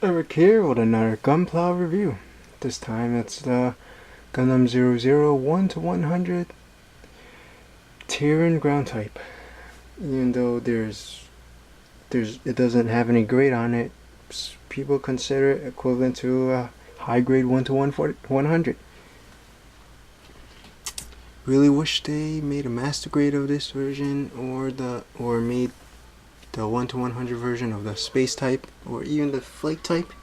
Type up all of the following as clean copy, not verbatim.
Eric here with another Gunplow review. This time it's the Gundam 001 to 100 Tieren ground type. Even though it doesn't have any grade on it, people consider it equivalent to a high grade 1 to 100. Really wish they made a master grade of this version, or made the 1 to 100 version of the space type, or even the flake type,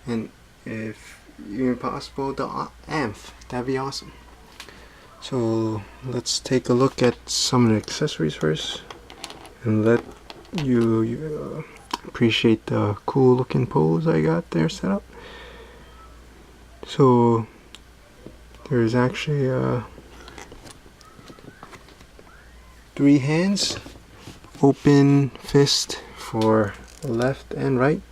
and if even possible the amph. That'd be awesome. So let's take a look at some of the accessories first and let you appreciate the cool looking pose I got there set up. So there's actually 3 hands, open fist for left and right.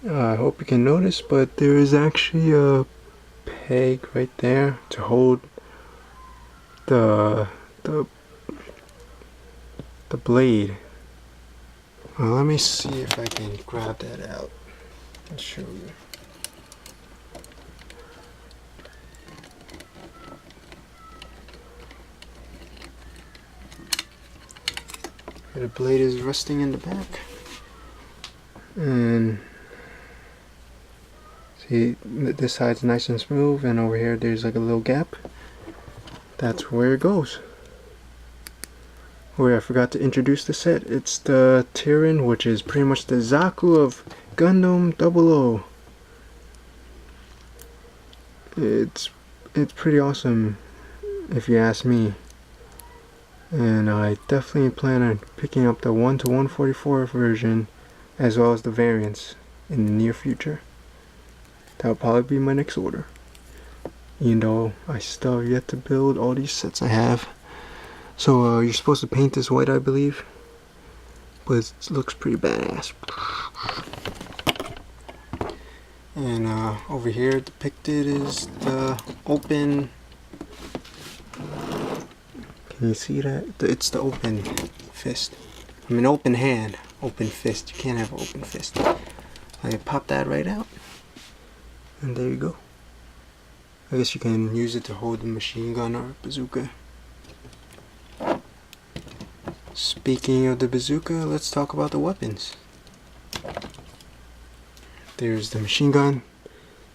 I hope you can notice, but there is actually a peg right there to hold the blade. Well, let me see if I can grab that out and show you. The blade is resting in the back, and see, this side's nice and smooth, and over here there's like a little gap. That's where it goes. Oh yeah, I forgot to introduce the set. It's the Tieren, which is pretty much the Zaku of Gundam 00. It's pretty awesome if you ask me. And I definitely plan on picking up the 1 to 144 version as well as the variants in the near future. That'll probably be my next order, even though I still have yet to build all these sets I have. So you're supposed to paint this white, I believe, but it looks pretty badass. And over here depicted is the open. Can you see that? It's the open fist. I mean open hand, open fist. You can't have an open fist. I pop that right out, and there you go. I guess you can use it to hold the machine gun or bazooka. Speaking of the bazooka, let's talk about the weapons. There's the machine gun.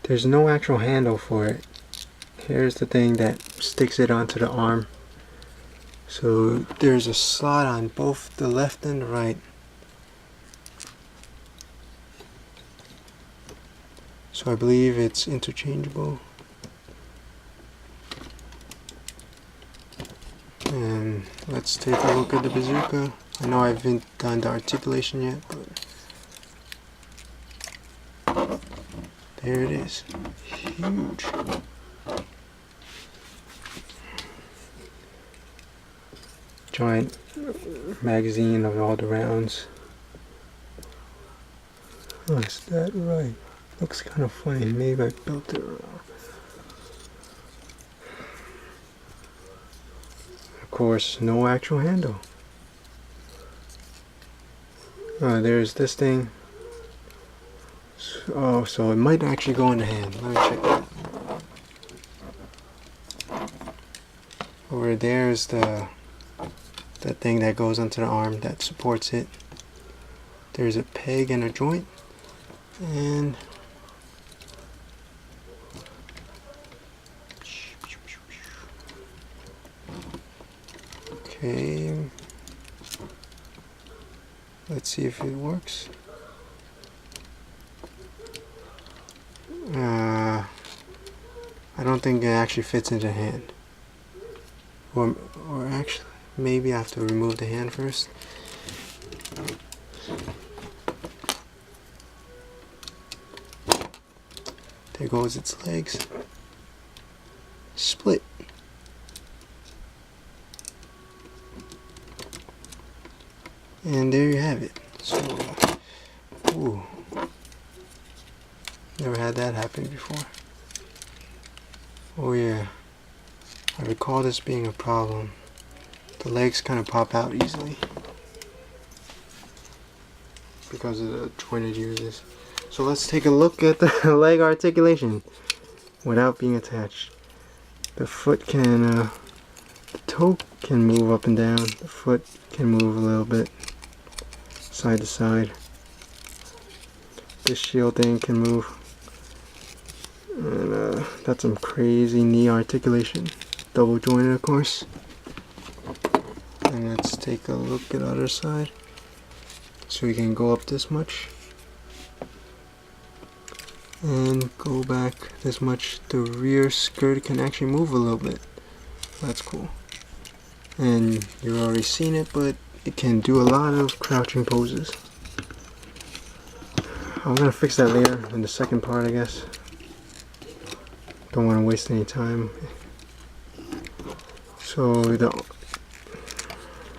There's no actual handle for it. Here's the thing that sticks it onto the arm. So there's a slot on both the left and the right. So I believe it's interchangeable. And let's take a look at the bazooka. I know I haven't done the articulation yet, but there it is. Huge. Giant magazine of all the rounds. Oh, is that right? Looks kind of funny. Maybe I built it wrong. Of course, no actual handle. There's this thing. Oh, so it might actually go in the hand. Let me check that. Over there is the thing that goes onto the arm that supports it. There's a peg and a joint, and okay, let's see if it works. I don't think it actually fits into the hand, or actually maybe I have to remove the hand first. There goes its legs. Split. And there you have it. So, ooh. Never had that happen before. Oh yeah. I recall this being a problem. The legs kind of pop out easily because of the jointed uses. So let's take a look at the leg articulation without being attached. The foot can, the toe can move up and down. The foot can move a little bit side to side. This shield thing can move. And that's some crazy knee articulation. Double jointed, of course. And let's take a look at the other side. So we can go up this much. And go back this much. The rear skirt can actually move a little bit. That's cool. And you've already seen it, but it can do a lot of crouching poses. I'm gonna fix that later in the second part, I guess. Don't want to waste any time. So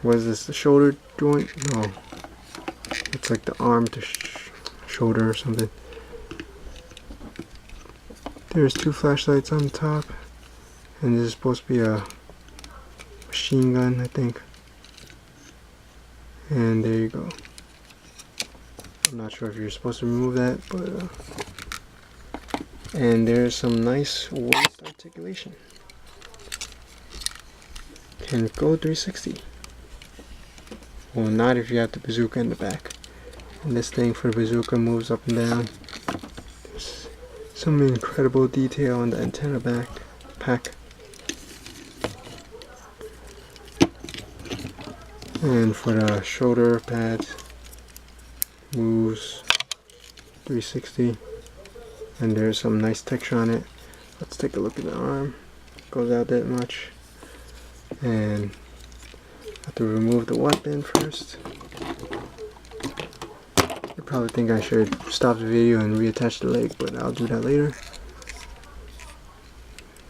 what is this? The shoulder joint? No, it's like the arm to shoulder or something. There's two flashlights on the top, and this is supposed to be a machine gun, I think. And there you go. I'm not sure if you're supposed to remove that, but and there's some nice waist articulation. Can go 360. Well, not if you have the bazooka in the back. And this thing for the bazooka moves up and down. There's some incredible detail on the antenna pack. And for the shoulder pads, moves 360. And there's some nice texture on it. Let's take a look at the arm. Goes out that much. And have to remove the weapon first. You probably think I should stop the video and reattach the leg, but I'll do that later.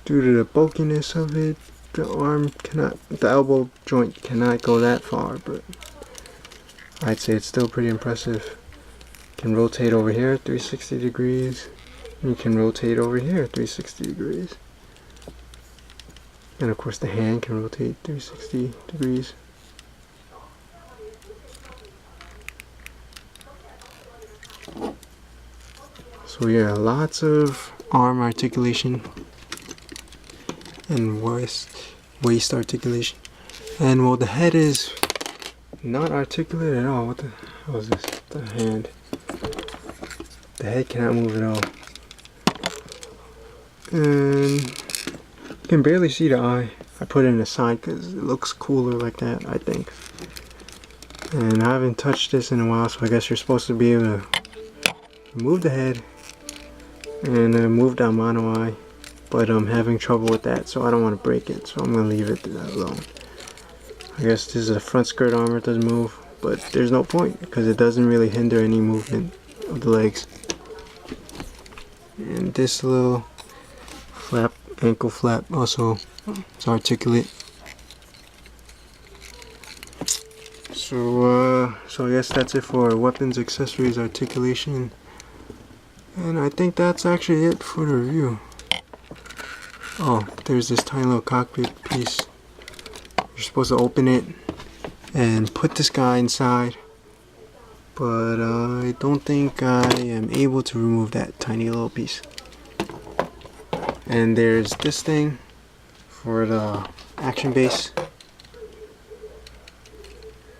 Due to the bulkiness of it, the elbow joint cannot go that far, but I'd say it's still pretty impressive. Can rotate over here 360 degrees. You can rotate over here 360 degrees. And of course the hand can rotate 360 degrees. So yeah, lots of arm articulation and waist articulation. And well, the head is not articulate at all. What the hell is this? The hand. The head cannot move at all. And you can barely see the eye. I put it in the side because it looks cooler like that, I think. And I haven't touched this in a while, so I guess you're supposed to be able to move the head and move the mono eye. But I'm having trouble with that, so I don't want to break it, so I'm going to leave it alone. I guess this is a front skirt armor, it doesn't move, but there's no point because it doesn't really hinder any movement of the legs. And this little flap, ankle flap, also is articulate. So I guess that's it for weapons, accessories, articulation. And I think that's actually it for the review. Oh, there's this tiny little cockpit piece. You're supposed to open it and put this guy inside, but I don't think I am able to remove that tiny little piece. And there's this thing for the action base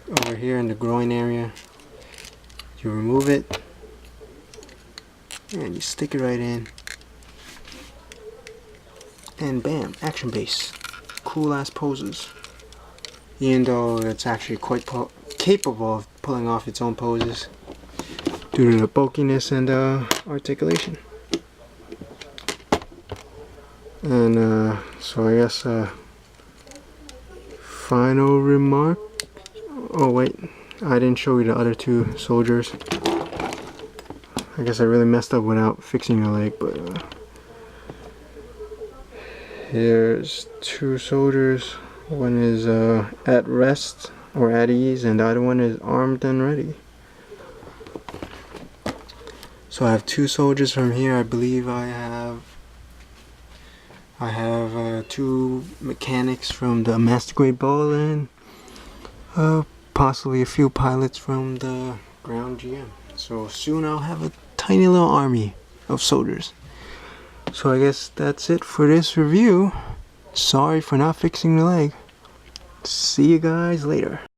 over here in the groin area. You remove it and you stick it right in, and bam, action base. Cool ass poses. Even though it's actually quite capable of pulling off its own poses due to the bulkiness and articulation. And so I guess final remark. Oh wait, I didn't show you the other two soldiers. I guess I really messed up without fixing the leg, but here's two soldiers. One is at rest or at ease, and the other one is armed and ready. So I have two soldiers from here. I believe I have two mechanics from the master grade ball, and possibly a few pilots from the ground GM. So soon I'll have a tiny little army of soldiers. So I guess that's it for this review. Sorry for not fixing the leg. See you guys later.